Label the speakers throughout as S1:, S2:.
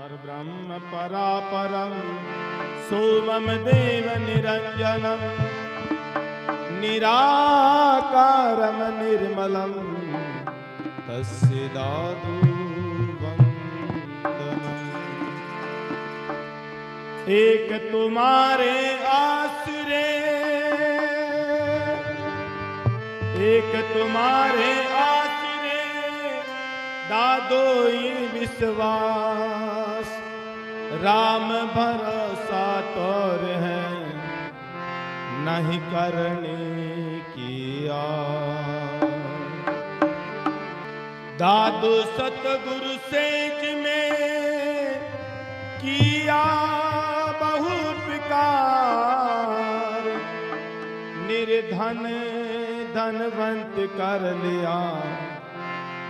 S1: परब्रह्म परापरं सोमं देव निरञ्जनं निराकारं निर्मलं तस्य दातु वन्दनम्। एक तुम्हारे आसरे, एक तुम्हारे आसरे दादोई विश्वास, राम भरोसा तोर है नहीं करने की आस। दादू सतगुरु सेज में किया बहु विकार, निर्धन धनवंत कर लिया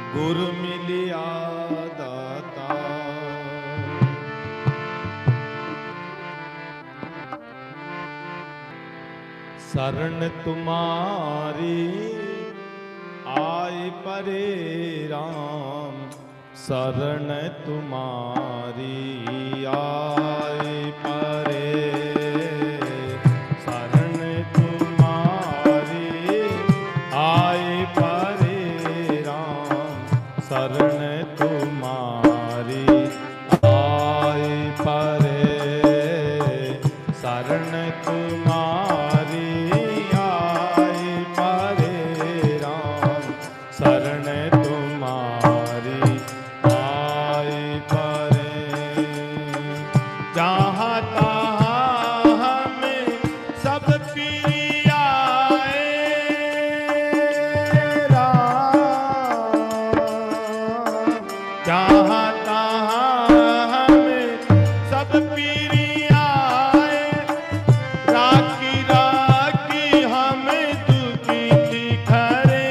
S1: गुरु मिलिया दाता। शरण तुम्हारी आए परे राम, शरण तुम्हारी आए परे, शरण तुम्हारी आए परे राम, शरण तुम्हारी आए परे, शरण तुम्हारी आए परे राम, शरण तुम्हारी आए परे। जहाँ तहाँ हमें सब प्रिय आए राम, जहाँ तहाँ हमें सब प्रिय आए, राखी राखी हमें दुखी दिखरे,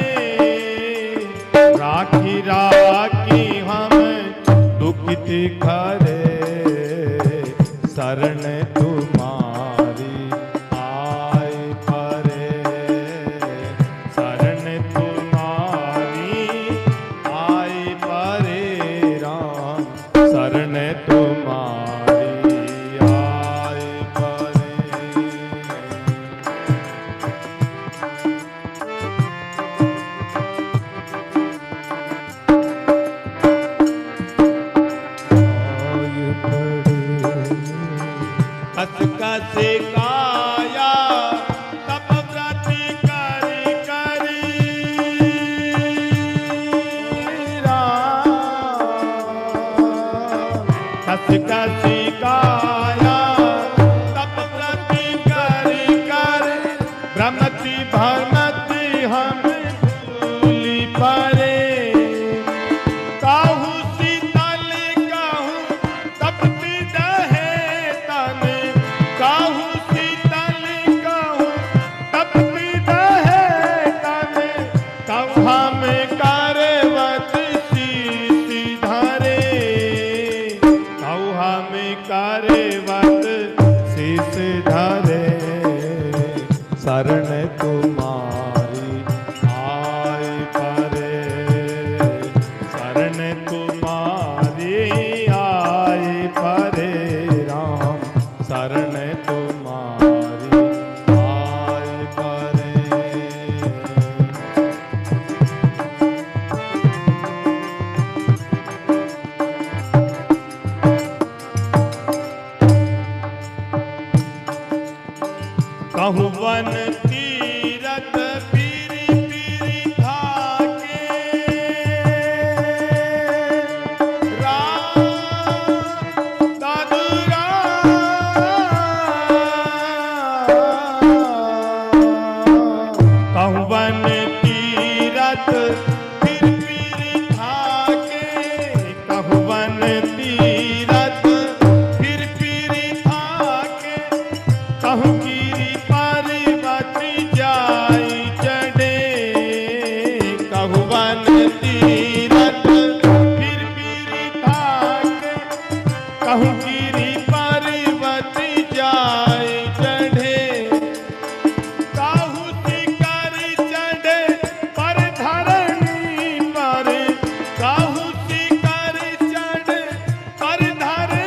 S1: राखी राखी हमें दुखी दिखरे, शरण तुम्हारी आए परे, शरण तुम्हारी आए परे राम, शरण तुम्हारी आए परे। कस कस काया तप व्रति करी करी राम, कस कस काया तप व्रति करी करी, भ्रमति भ्रमति हम भूली परे, काहू शीतल काहू तपती दहे तन, काहू शीतल काहू तपती दहे तन, कहू हम करवत शीश धरे, कहू हम करवत शीश धरे, शरण तुम्हारी आए परे, शरण तुम्हारी आए परे राम, शरण तुम्हारी आए परे। कहूँ वन तीरथ पीरी पीरी धाके राम, दादू राम, कहूँ वन तीरथ फिर पीरी धाके, कहूँ वन तीरथ फिर पीरी धाके, कहूँ गिरी पर्वत जाई चढ़े, कहूँ वन तीरथ फिर पीरी धाके, कहूँ गिरी पर्वत जाई चढ़े, कहूँ शिखर चढ़े पर धरणी पर, कहूँ शिखर चढ़े पर धरणी